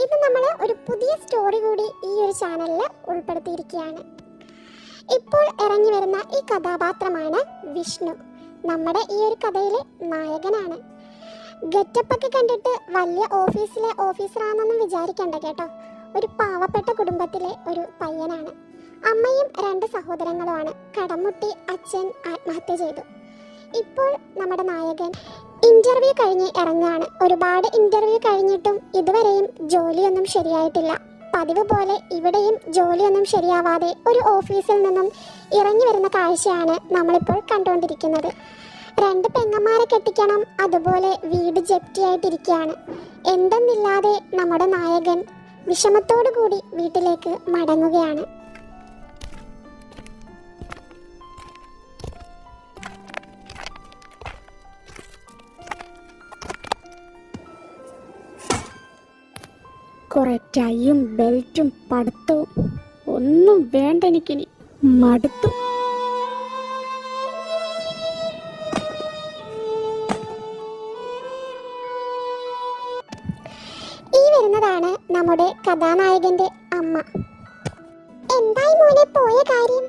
ഇത് നമ്മൾ ഒരു പുതിയ സ്റ്റോറി കൂടി ഈ ഒരു ചാനലിൽ ഉൾപ്പെടുത്തിയിരിക്കുകയാണ്. ഇപ്പോൾ ഇറങ്ങി വരുന്ന ഈ കഥാപാത്രമാണ് വിഷ്ണു. നമ്മുടെ ഈ ഒരു കഥയിലെ നായകനാണ്. ഗെറ്റപ്പൊക്കെ കണ്ടിട്ട് വലിയ ഓഫീസിലെ ഓഫീസറാണെന്നൊന്നും വിചാരിക്കണ്ട കേട്ടോ. ഒരു പാവപ്പെട്ട കുടുംബത്തിലെ ഒരു പയ്യനാണ്. അമ്മയും 2 സഹോദരങ്ങളുമാണ്. കടമുട്ടി അച്ഛൻ ആത്മഹത്യ ചെയ്തു. ഇപ്പോൾ നമ്മുടെ നായകൻ ഇന്റർവ്യൂ കഴിഞ്ഞ് ഇറങ്ങുകയാണ്. ഒരുപാട് ഇന്റർവ്യൂ കഴിഞ്ഞിട്ടും ഇതുവരെയും ജോലിയൊന്നും ശരിയായിട്ടില്ല. പതിവ് പോലെ ഇവിടെയും ജോലിയൊന്നും ശരിയാവാതെ ഒരു ഓഫീസിൽ നിന്നും ഇറങ്ങി വരുന്ന കാഴ്ചയാണ് നമ്മളിപ്പോൾ കണ്ടുകൊണ്ടിരിക്കുന്നത്. 2 പെങ്ങന്മാരെ കെട്ടിക്കണം, അതുപോലെ വീട് ജപ്തിയായിട്ടിരിക്കുകയാണ്. എന്തെന്നില്ലാതെ നമ്മുടെ നായകൻ വിഷമത്തോടു കൂടി വീട്ടിലേക്ക് മടങ്ങുകയാണ്. കുറെ ടൈയും ബെൽറ്റും പഠിത്തവും ഒന്നും വേണ്ട, എനിക്കിനി മടുത്തു. ഈ വരുന്നതാണ് നമ്മുടെ കഥാനായകന്റെ അമ്മ. എന്തായി മോനെ പോയ കാര്യം?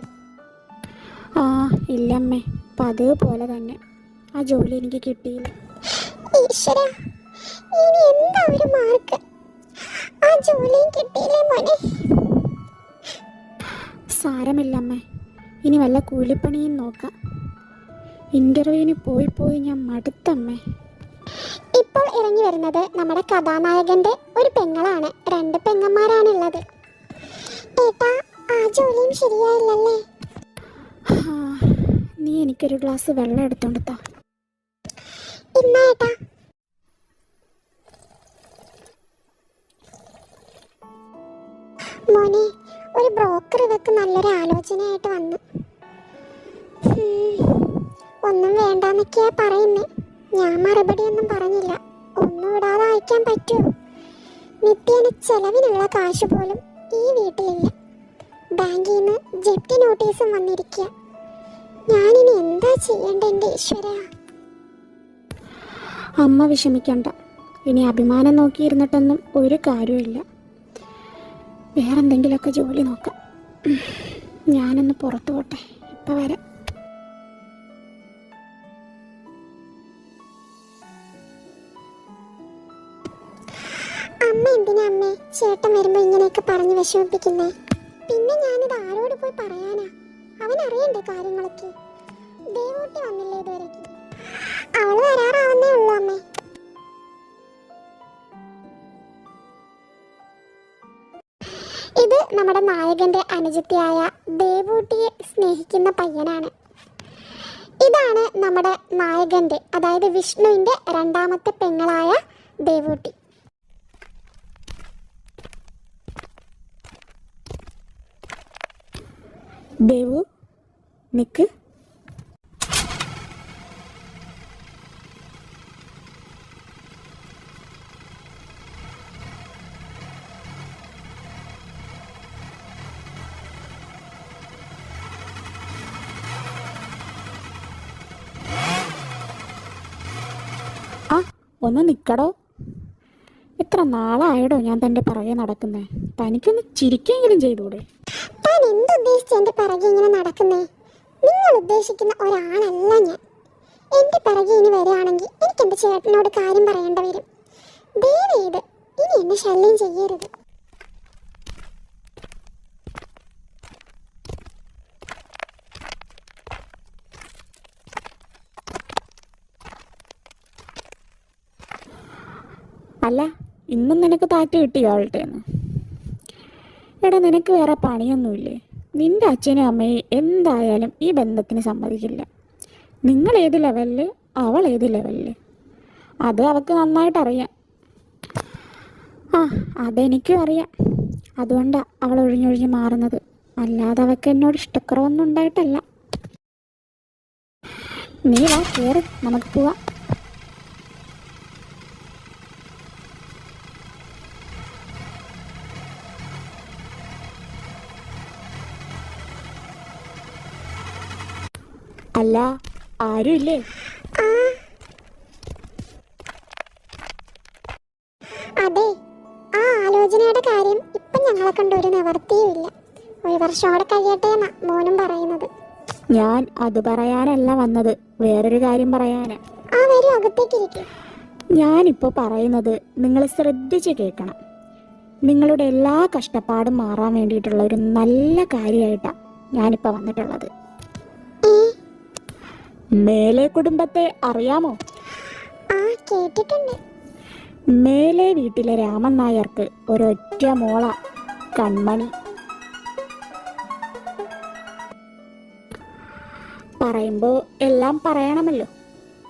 ഇല്ലമ്മേ, പതിവ് പോലെ തന്നെ ആ ജോലി എനിക്ക് കിട്ടിയില്ല. ഈശ്വരാ, ഇനി എന്താ ഒരു മാർക്ക്? ആ ജോലിയും കിട്ടിയില്ലേ മോനെ? സാരമില്ലമ്മേ, ഇനി വല്ല കൂലിപ്പണിയും നോക്കാം. ഇന്റർവ്യൂവിന് പോയി ഞാൻ മടുത്തമ്മേ. ഇപ്പോൾ ഇറങ്ങി വരുന്നത് നമ്മുടെ കഥാനായകന്റെ ഒരു പെങ്ങളാണ്. 2 പെങ്ങന്മാരാണുള്ളത്. ഏട്ടാ, ആ ജോലിയും ശരിയായില്ലല്ലേ? നീ എനിക്കൊരു ഗ്ലാസ് വെള്ളം എടുത്തോണ്ട് താ. ഇന്നാ ഏട്ടാ. മോനെ, ഒരു ബ്രോക്കർ ഇതൊക്കെ നല്ലൊരു ആലോചനയായിട്ട് വന്നു. ഒന്നും വേണ്ടാന്നൊക്കെയാ പറയുന്നേ. ഞാൻ മറുപടി ഒന്നും പറഞ്ഞില്ല. ഒന്നും വിടാതെ അയക്കാൻ പറ്റുമോ? നിത്യേന ചെലവിനുള്ള കാശ് പോലും ഈ വീട്ടിലില്ല. ബാങ്കിൽ നിന്ന് ജപ്തി നോട്ടീസും വന്നിരിക്കുക. ഞാനിനി എന്താ ചെയ്യേണ്ട എൻ്റെ ഈശ്വര? അമ്മ വിഷമിക്കണ്ട. ഇനി അഭിമാനം നോക്കിയിരുന്നിട്ടൊന്നും ഒരു കാര്യമില്ല. വേറെന്തെങ്കിലുമൊക്കെ ജോലി നോക്കാം. ഞാനൊന്ന് പുറത്തു പോട്ടെ, ഇപ്പം വരാം. അമ്മ എന്തിനാ അമ്മേ ചേട്ടൻ വരുമ്പോ ഇങ്ങനെയൊക്കെ പറഞ്ഞ് വിഷമിപ്പിക്കുന്നേ? പിന്നെ ഞാനിത് ആരോട് പോയി പറയാനാ? അവൻ അറിയണ്ടേ കാര്യങ്ങളൊക്കെ? ദേവൂട്ടി വന്നില്ലേ ഇതുവരെയ്ക്ക്? അവള് വരാറാവുന്നേ ഉള്ളൂ അമ്മേ. ഇത് നമ്മുടെ നായകന്റെ അനുജത്തിയായ ദേവൂട്ടിയെ സ്നേഹിക്കുന്ന പയ്യനാണ്. ഇതാണ് നമ്മുടെ നായകന്റെ, അതായത് വിഷ്ണുവിന്റെ 2ാമത്തെ പെങ്ങളായ ദേവൂട്ടി. ദേവു, നിക്ക്. ഒന്ന് നിക്കടോ. എത്ര നാളായടോ ഞാൻ തൻ്റെ പിറകെ നടക്കുന്നേ. തനിക്കൊന്ന് ചിരിക്കെങ്കിലും ചെയ്തൂടെ? താൻ എന്തുദ്ദേശിച്ച് എന്റെ പിറകെ ഇങ്ങനെ നടക്കുന്നേ? നിങ്ങൾ ഉദ്ദേശിക്കുന്ന ഒരാളല്ല ഞാൻ. എന്റെ പിറകെ ഇനി വരികയാണെങ്കിൽ എനിക്ക് എന്റെ ചേട്ടനോട് കാര്യം പറയേണ്ടി വരും. ദയവേത് ഇനി എന്നെ ശല്യം ചെയ്യരുത്. അല്ല, ഇന്നും നിനക്ക് താറ്റ് കിട്ടിയോ ആൾട്ടേന്ന്? എടാ, നിനക്ക് വേറെ പണിയൊന്നുമില്ലേ? നിന്റെ അച്ഛനും അമ്മയും എന്തായാലും ഈ ബന്ധത്തിന് സമ്മതിക്കില്ല. നിങ്ങൾ ഏത് ലെവലിൽ, അവൾ ഏത് ലെവലിൽ, അത് അവൾക്ക് നന്നായിട്ടറിയാം. അതെനിക്കും അറിയാം. അതുകൊണ്ടാണ് അവൾ ഒഴിഞ്ഞൊഴിഞ്ഞ് മാറുന്നത്. അല്ലാതെ അവൾക്ക് എന്നോട് ഇഷ്ടക്കുറവൊന്നും ഉണ്ടായിട്ടല്ല. നീ വാ, കയറി, നമുക്ക് പോവാം. അല്ല, ആരുമില്ലേ? അതെ, ആ ആലോചന ആലോചനയുടെ കാര്യം ഇപ്പം ഞങ്ങളെ കൊണ്ട് ഒരു നിവർത്തിയുമില്ല. 1 വർഷം കൂടെ കഴിയട്ടെ എന്നാ മോനും പറയുന്നത്. ഞാൻ അത് പറയാനല്ല വന്നത്, വേറൊരു കാര്യം പറയാനാ. ആ വരും, അകത്തേക്കിരിക്കും. ഞാനിപ്പോൾ പറയുന്നത് നിങ്ങൾ ശ്രദ്ധിച്ച് കേൾക്കണം. നിങ്ങളുടെ എല്ലാ കഷ്ടപ്പാടും മാറാൻ വേണ്ടിയിട്ടുള്ള ഒരു നല്ല കാര്യമായിട്ടാണ് ഞാനിപ്പോൾ വന്നിട്ടുള്ളത്. മേലെ കുടുംബത്തെ അറിയാമോ? ആ, കേട്ടിട്ടുണ്ട്. മേലെ വീട്ടിലെ രാമൻ നായർക്ക് ഒരൊറ്റ മോള, കൺമണി. പറയുമ്പോൾ എല്ലാം പറയണമല്ലോ.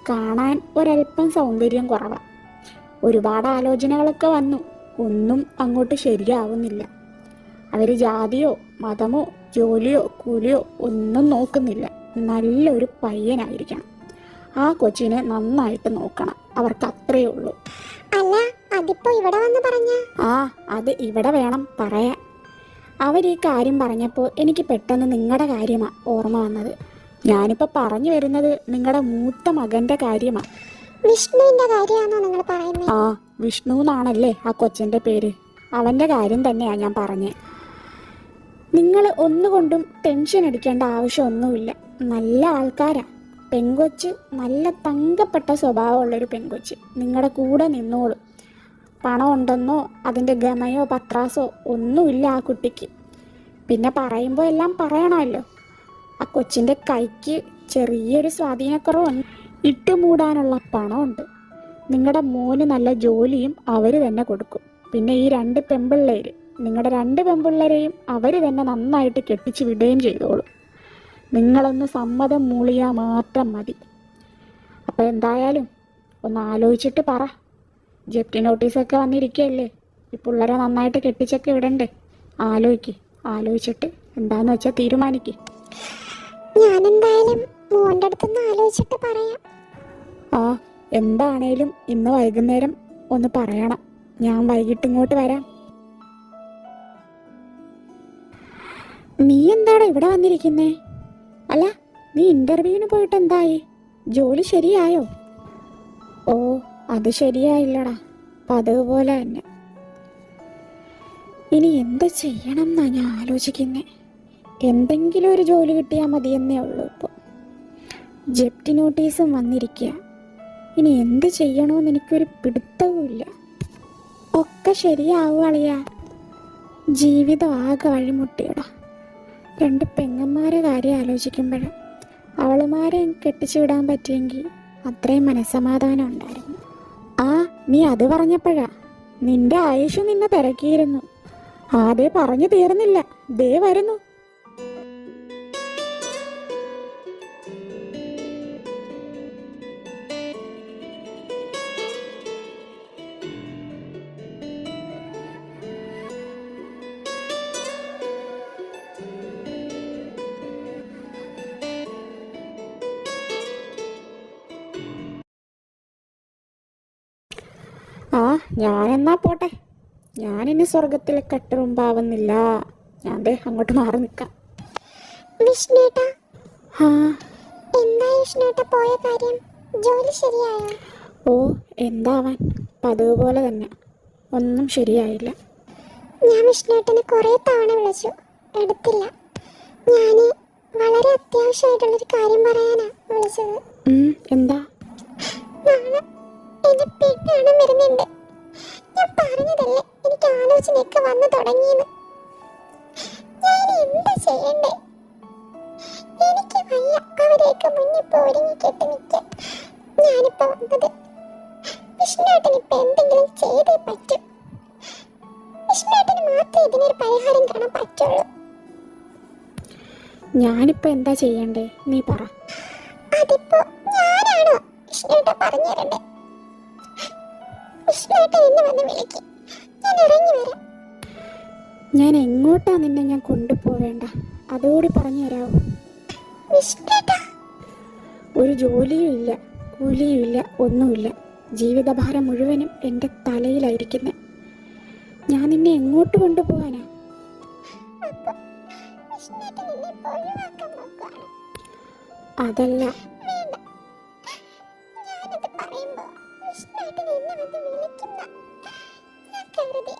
കാണാൻ ഒരല്പം സൗന്ദര്യം കുറവാണ്. ഒരുപാട് ആലോചനകളൊക്കെ വന്നു, ഒന്നും അങ്ങോട്ട് ശരിയാവുന്നില്ല. അവർ ജാതിയോ മതമോ ജോലിയോ കൂലിയോ ഒന്നും നോക്കുന്നില്ല. നല്ലൊരു പയ്യനായിരിക്കണം. ആ കൊച്ചിനെ നന്നായിട്ട് നോക്കണം, അവർക്ക് അത്രയേ ഉള്ളൂ. അല്ല, അതിപ്പോ ഇവിടെ വന്ന് പറഞ്ഞ? ആ, അത് ഇവിടെ വേണം പറയാൻ. അവർ ഈ കാര്യം പറഞ്ഞപ്പോൾ എനിക്ക് പെട്ടെന്ന് നിങ്ങളുടെ കാര്യമാണ് ഓർമ്മ വന്നത്. ഞാനിപ്പോൾ പറഞ്ഞു വരുന്നത് നിങ്ങളുടെ മൂത്ത മകൻ്റെ കാര്യമാണ്. വിഷ്ണുവിന്റെ കാര്യമാണോ നിങ്ങൾ പറയുന്നത്? ആ, വിഷ്ണു എന്നാണല്ലേ ആ കൊച്ചൻ്റെ പേര്. അവൻ്റെ കാര്യം തന്നെയാണ് ഞാൻ പറഞ്ഞത്. നിങ്ങൾ ഒന്നുകൊണ്ടും ടെൻഷൻ അടിക്കേണ്ട ആവശ്യമൊന്നുമില്ല. നല്ല ആൾക്കാരാ. പെങ്കൊച്ച് നല്ല തങ്കപ്പെട്ട സ്വഭാവമുള്ളൊരു പെങ്കൊച്ച് നിങ്ങളുടെ കൂടെ നിന്നോളും. പണം ഉണ്ടെന്നോ അതിൻ്റെ ഗമയോ പത്രാസോ ഒന്നുമില്ല ആ കുട്ടിക്ക്. പിന്നെ പറയുമ്പോൾ എല്ലാം പറയണമല്ലോ. ആ കൊച്ചിൻ്റെ കൈക്ക് ചെറിയൊരു സ്വാധീനക്കുറവുണ്ട്. ഇട്ടുമൂടാനുള്ള പണമുണ്ട്. നിങ്ങളുടെ മോന് നല്ല ജോലിയും അവർ തന്നെ കൊടുക്കും. പിന്നെ ഈ 2 പെൺപിള്ളേര്, നിങ്ങളുടെ 2 പെൺപിള്ളേരെയും അവർ തന്നെ നന്നായിട്ട് കെട്ടിച്ച് വിടുകയും ചെയ്തോളും. നിങ്ങളൊന്ന് സമ്മതം മൂളിയാൽ മാത്രം മതി. അപ്പോൾ എന്തായാലും ഒന്ന് ആലോചിച്ചിട്ട് പറ. ജപ്തി നോട്ടീസൊക്കെ വന്നിരിക്കുകയല്ലേ, ഈ പിള്ളേരെ നന്നായിട്ട് കെട്ടിച്ചൊക്കെ വിടണ്ടേ? ആലോചിച്ചിട്ട് എന്താന്ന് വെച്ചാൽ തീരുമാനിക്ക്. ഞാനെന്തായാലും മോൻ്റെ അടുത്തൊന്ന് ആലോചിച്ചിട്ട് പറയാം. ആ, എന്താണേലും ഇന്ന് വൈകുന്നേരം ഒന്ന് പറയണം. ഞാൻ വൈകിട്ട് ഇങ്ങോട്ട് വരാം. നീ എന്താണ് ഇവിടെ വന്നിരിക്കുന്നേ? അല്ല, നീ ഇൻ്റർവ്യൂവിന് പോയിട്ട് എന്തായി? ജോലി ശരിയായോ? ഓ, അത് ശരിയായില്ലടാ, പതിവ് പോലെ തന്നെ. ഇനി എന്ത് ചെയ്യണം എന്നാ ഞാൻ ആലോചിക്കുന്നേ. എന്തെങ്കിലും ഒരു ജോലി കിട്ടിയാൽ മതിയെന്നേ ഉള്ളൂ. ഇപ്പോൾ ജപ്തി നോട്ടീസും വന്നിരിക്കുക. ഇനി എന്ത് ചെയ്യണമെന്ന് എനിക്കൊരു പിടുത്തവുമില്ല. ഒക്കെ ശരിയാവും അളിയാ. ജീവിതം ആകെ വഴിമുട്ടിയടാ. 2 പെങ്ങന്മാരെ കാര്യം ആലോചിക്കുമ്പോൾ അവളുമാരെ കെട്ടിച്ചു വിടാൻ പറ്റിയെങ്കിൽ അത്രയും മനസ്സമാധാനം ഉണ്ടായിരുന്നു. ആ, നീ അത് പറഞ്ഞപ്പോഴാ നിന്റെ ആയുഷ് നിന്നെ തിരക്കിയിരുന്നു. ആദ്യ പറഞ്ഞു തീർന്നില്ല, ദേ വരുന്നു. ആ, ഞാനെന്നാ പോട്ടെ. ഞാനിനി സ്വർഗത്തിൽ കട്ടുറുമ്പാവുന്നില്ല. ഞാൻ ദേ അങ്ങോട്ട് മാറി നിൽക്കാം. വിഷ്ണുട്ടാ, ആ, എന്താ വിഷ്ണുട്ട പോയ കാര്യം? ജോലി ശരിയായോ? ഓ, എന്താവാൻ, പതിവ് പോലെ തന്നെ. ഒന്നും ശരിയായില്ല. ഞാൻ വിഷ്ണുട്ടനെ കുറേ തവണ വിളിച്ചു, എടുത്തില്ല. ഞാൻ വളരെ അത്യാവശ്യമായിട്ടുള്ളൊരു കാര്യം പറയാനാ വിളിച്ചത്. എന്താ? നാളെ എന്റെ പെണ്ണാണ് വരുന്നുണ്ട്. ഞാൻ പറഞ്ഞതല്ലേ എനിക്ക് ആലോചനയൊക്കെ വന്നു തുടങ്ങിയെന്ന്. ഞാൻ എന്താ ചെയ്യണ്ടേ? എനിക്ക് വയ്യ അവരെയൊക്കെ മുന്നിൽ ഒരുങ്ങി കെട്ടി നിൽക്കാൻ. ഞാനിപ്പോ വന്നത് വിഷ്ണുട്ടൻ ഇപ്പൊ എന്തെങ്കിലും ചെയ്തേ പറ്റൂ. വിഷ്ണുട്ടന് മാത്രമേ ഇതിനൊരു പരിഹാരം കാണാൻ പറ്റുള്ളൂ. ഞാനിപ്പോ എന്താ ചെയ്യണ്ടേ, നീ പറ. അതിപ്പോ ഞാനാണോ വിഷ്ണുട്ട പറഞ്ഞു തരണ്ടേ? വിഷ്ണുട്ടൻ എന്നെ വന്ന് വിളിക്കും, ഞാൻ ഇറങ്ങി വരാം. ഞാൻ എങ്ങോട്ടാ നിന്നെ ഞാൻ കൊണ്ടുപോവേണ്ട, അതുകൂടി പറഞ്ഞു തരാമോ? വിഷ്ണുട്ട, ഒരു ജോലിയും ഇല്ല, കൂലിയും ഇല്ല, ഒന്നുമില്ല. ജീവിതഭാരം മുഴുവനും എൻ്റെ തലയിലായിരിക്കുന്നത്. ഞാൻ നിന്നെ എങ്ങോട്ട് കൊണ്ടുപോകാനാ? അപ്പൊ വിഷ്ണുട്ടൻ എന്നെ ഒഴിവാക്കാൻ നോക്കുകയാണ്. അതല്ല, വേണ്ട, ഞാനത് പറയുമ്പോ വിഷ്ണുട്ടൻ എന്നെ വന്ന് വിളിക്കുന്ന ഞാൻ കരുതി.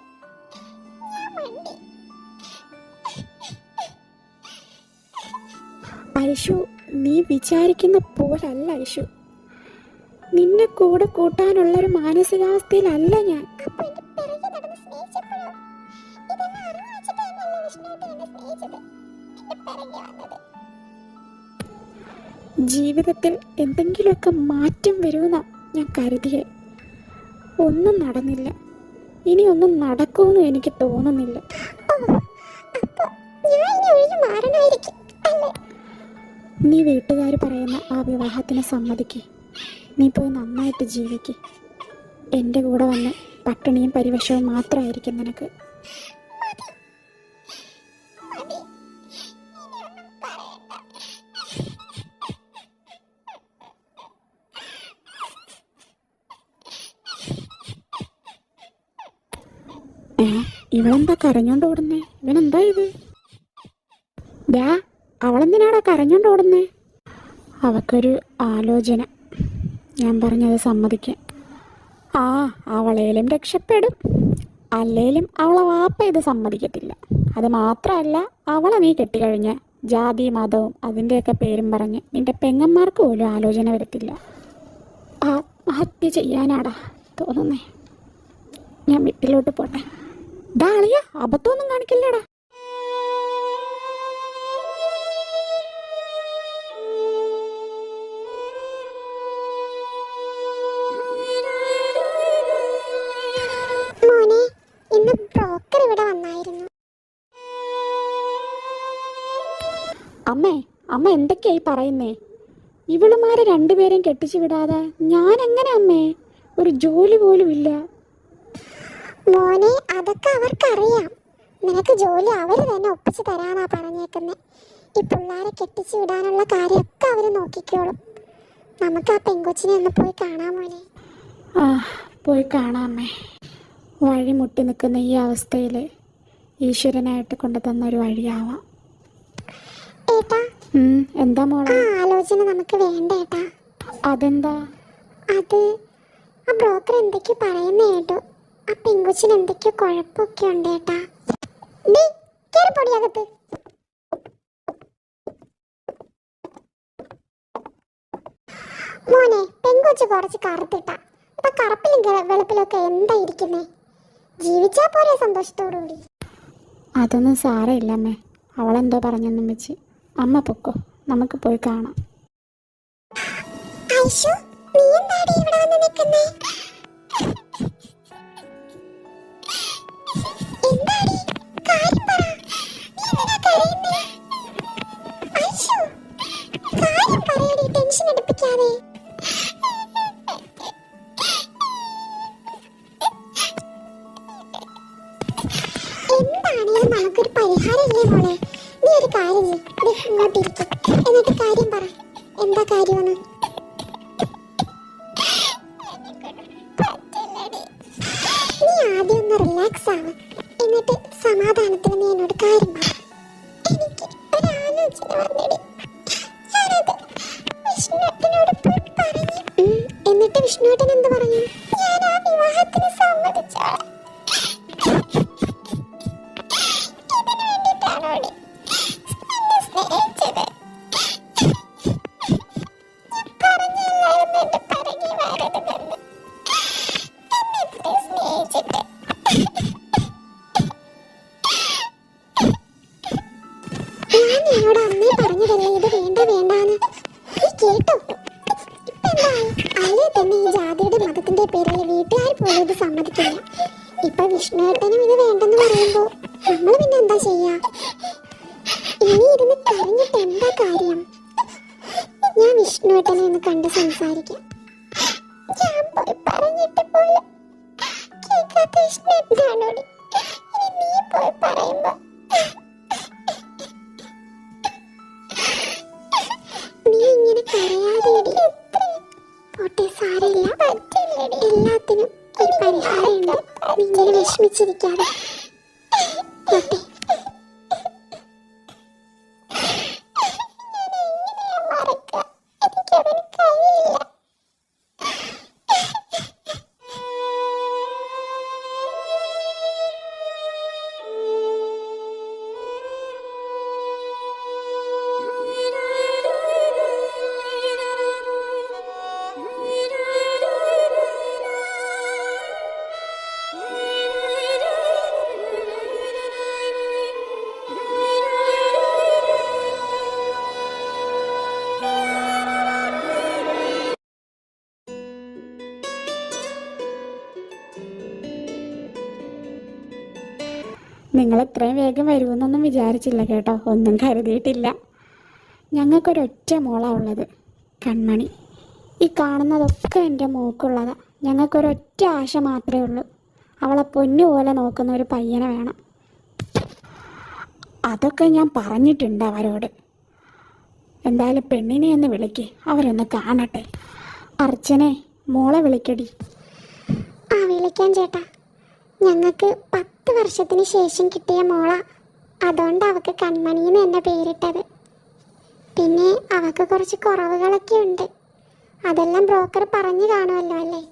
വണ്ടി. ഐഷു, നീ വിചാരിക്കുന്ന പോലല്ല ഐഷു. നിന്നെ കൂടെ കൂട്ടാനുള്ളൊരു മാനസികാവസ്ഥയിലല്ല ഞാൻ. അപ്പൊ എന്റെ പിറകെ നടന്ന് സ്നേഹിച്ചപ്പോഴോ? ഇതെല്ലാം അറിവ് വെച്ചിട്ടല്ലേ വിഷ്ണുവേട്ടൻ എന്നെ സ്നേഹിച്ചത്, എന്റെ പിറകെ വന്നത്? ജീവിതത്തിൽ എന്തെങ്കിലുമൊക്കെ മാറ്റം വരുമെന്നാ ഞാൻ കരുതിയേ. ഒന്നും നടന്നില്ല. ഇനി ഒന്നും നടക്കുമെന്നും എനിക്ക് തോന്നുന്നില്ല. അപ്പൊ ഞാൻ ഇനി ഒഴിഞ്ഞു മാറണമായിരിക്കും അല്ലേ? നീ വീട്ടുകാർ പറയുന്ന ആ വിവാഹത്തിന് സമ്മതിക്ക്. നീ പോയി നന്നായിട്ട് ജീവിക്ക്. എൻ്റെ കൂടെ വന്ന് പട്ടിണിയും പരിവശവും മാത്രമായിരിക്കും നിനക്ക്. ഇവളെന്താ കരഞ്ഞോണ്ട് ഓടുന്നേ? ഇവനെന്താ ഇത്? ഡാ, അവളെന്തിനാടാ കരഞ്ഞോണ്ട് ഓടുന്നേ? അവക്കൊരു ആലോചന. ഞാൻ പറഞ്ഞത് സമ്മതിക്കാം. ആ, അവളേലും രക്ഷപ്പെടും. അല്ലേലും അവളെ വാപ്പ ഇത് സമ്മതിക്കത്തില്ല. അത് മാത്രമല്ല, അവളെ നീ കെട്ടിക്കഴിഞ്ഞ ജാതി മതവും അതിൻ്റെയൊക്കെ പേരും പറഞ്ഞ് നിന്റെ പെങ്ങന്മാർക്ക് പോലും ആലോചന വരത്തില്ല. ആത്മഹത്യ ചെയ്യാനാടാ തോന്നുന്നേ. ഞാൻ വീട്ടിലോട്ട് പോട്ടെ. ഡാ അളിയ, അബദ്ധമൊന്നും കാണിക്കില്ലടാ. മോനെ, ഇന്ന് ബ്രോക്കർ ഇവിടെ വന്നായിരുന്നു. അമ്മ എന്തൊക്കെയായി പറയുന്നേ? ഇവളുമാരെ രണ്ടുപേരെയും കെട്ടിച്ചു വിടാതെ ഞാൻ എങ്ങനെ അമ്മേ? ഒരു ജോലി പോലും ഇല്ല. മോനെ, അതൊക്കെ അവർക്കറിയാം. നിനക്ക് ജോലി അവർ തന്നെ ഒപ്പിച്ചു തരാനാ പറഞ്ഞേക്കുന്നത്. ഈ പിള്ളേരെ കെട്ടിച്ചു വിടാനുള്ള കാര്യമൊക്കെ അവർ നോക്കിക്കോളും. നമുക്ക് ആ പെങ്കൊച്ചിനെ ഒന്ന് പോയി കാണാം മോനെ. പോയി കാണാമേ. വഴി മുട്ടി നിൽക്കുന്ന ഈ അവസ്ഥയിൽ ഈശ്വരനായിട്ട് കൊണ്ടു തന്നൊരു വഴിയാവാം. ഏട്ടാ, എന്താ മോളെ? ആലോചന നമുക്ക് വേണ്ട ഏട്ടാ. അതെന്താ? അത് ആ ബ്രോക്കർ എന്തൊക്കെയോ പറയുന്നേ കേട്ടു. ആ പെങ്കൊച്ചിന് എന്തൊക്കെയോ കുഴപ്പമൊക്കെ ഉണ്ട് ഏട്ടാ. പൊടിയകത്ത് മോനെ, പെങ്കൊച്ച് കുറച്ച് കറുത്തിട്ടാ. ഇപ്പൊ കറുപ്പിലും വെളുപ്പിലും ഒക്കെ എന്താ ഇരിക്കുന്നേ? ജീവിച്ചാ പോരെ സന്തോഷത്തോടുകൂടി. അതൊന്നും സാരമില്ല അമ്മേ. അവളെന്തോ പറഞ്ഞെന്നും വെച്ച് അമ്മ പൊക്കോ, നമുക്ക് പോയി കാണാം. ഐഷു, നീ എന്താടി ഇവിടെ വന്ന് നിൽക്കുന്നേ? എന്താടി കാര്യം പറ. നീ എന്തിനാ കരയുന്നേ? ഐഷു, കാര്യം പറയടി, ടെൻഷൻ എടുപ്പിക്കാതെ. എന്താണെങ്കിലും നമുക്കൊരു പരിഹാരമില്ലേ മോളെ? നീ ഒരു കാര്യം ചെയ്യ്, ഇങ്ങോട്ടിരിക്കും, എന്നിട്ട് കാര്യം പറ. എന്താ കാര്യമെന്ന്? നീ ആദ്യം ഒന്ന് റിലാക്സ് ആവ്, എന്നിട്ട് സമാധാനത്തിൽ നീ എന്നോട് കാര്യം പറ. എനിക്ക് ഒരു ആലോചന വന്നിടി. ഞാനത് വിഷ്ണുവേട്ടനോട് പോയി പറഞ്ഞു. എന്നിട്ട് വിഷ്ണുവേട്ടൻ എന്ത് പറഞ്ഞു? ഞാൻ ആ വിവാഹത്തിന് സമ്മതിച്ചോളാം. ഇതിനു വേണ്ടിയിട്ടാണോടി എന്നെ സ്നേഹിച്ചത്? പറഞ്ഞല്ലായിരുന്നു എന്റെ പിറകെ വരരുതെന്ന്. എന്നെ ഇത്രയും സ്നേഹിച്ചിട്ട് ഞാൻ നിന്നോട് അന്നേ പറഞ്ഞതല്ലേ ഇത് വേണ്ട വേണ്ടാന്ന്. നീ കേട്ടോ? ഇപ്പൊ എന്തായി? അല്ലേ തന്നെ ഈ ജാതിയുടെ മതത്തിന്റെ പേരിൽ വീട്ടുകാർ പോലും ഇത് സമ്മതിക്കില്ല. ഇപ്പൊ വിഷ്ണുവേട്ടനും ഇത് വേണ്ടെന്ന് പറയുമ്പോ നമ്മൾ പിന്നെ എന്താ ചെയ്യാ? ഇനി ഇരുന്ന് കരഞ്ഞിട്ട് എന്താ കാര്യം? ഞാൻ വിഷ്ണുവേട്ടനെ ഒന്ന് കണ്ട് സംസാരിക്കാം. ഞാൻ പോയി പറഞ്ഞിട്ട് പോലെ കേൾക്കാത്ത വിഷ്ണുവേട്ടനാണോടി ഇനി നീ പോയി പറയുമ്പോ? നീ ഇങ്ങനെ കരയാതെടി. പോട്ടെ, സാരമില്ല. എല്ലാത്തിനും ഒരു പരിഹാരമുണ്ട്. നീ ഇങ്ങനെ വിഷമിച്ചിരിക്കാതെ. പോട്ടെ. നിങ്ങൾ ഇത്രയും വേഗം വരുമെന്നൊന്നും വിചാരിച്ചില്ല കേട്ടോ, ഒന്നും കരുതിയിട്ടില്ല. ഞങ്ങൾക്കൊരൊറ്റ മോളാണ് ഉള്ളത്, കൺമണി. ഈ കാണുന്നതൊക്കെ എൻ്റെ മോക്കുള്ളതാണ്. ഞങ്ങൾക്കൊരൊറ്റ ആശ മാത്രമേ ഉള്ളൂ, അവളെ പൊന്നുപോലെ നോക്കുന്ന ഒരു പയ്യനെ വേണം. അതൊക്കെ ഞാൻ പറഞ്ഞിട്ടുണ്ട് അവരോട്. എന്തായാലും പെണ്ണിനെ ഒന്ന് വിളിക്ക്, അവരൊന്ന് കാണട്ടെ. അർച്ചനെ, മോളെ വിളിക്കടി. ആ വിളിക്കാൻ ചേട്ടാ. ഞങ്ങൾക്ക് 10 വർഷത്തിന് ശേഷം കിട്ടിയ മോളാ, അതുകൊണ്ട് അവൾക്ക് കൺമണിന്ന് എന്നെ പേരിട്ടത്. പിന്നെ അവൾക്ക് കുറച്ച് കുറവുകളൊക്കെ ഉണ്ട്, അതെല്ലാം ബ്രോക്കർ പറഞ്ഞു കാണുമല്ലോ അല്ലേ?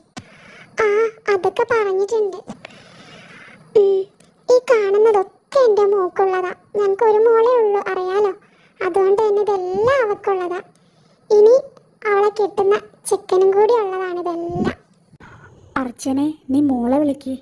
ആ, അതൊക്കെ പറഞ്ഞിട്ടുണ്ട്. ഈ കാണുന്നതൊക്കെ എൻ്റെ മോക്കുള്ളതാ. ഞങ്ങൾക്ക് ഒരു മോളേ ഉള്ളൂ, അറിയാലോ. അതുകൊണ്ട് തന്നെ ഇതെല്ലാം അവൾക്കുള്ളതാ. ഇനി അവളെ കിട്ടുന്ന ചെക്കനും കൂടി ഉള്ളതാണ് ഇതെല്ലാം. അർച്ചനെ, നീ മോളെ വിളിക്ക്.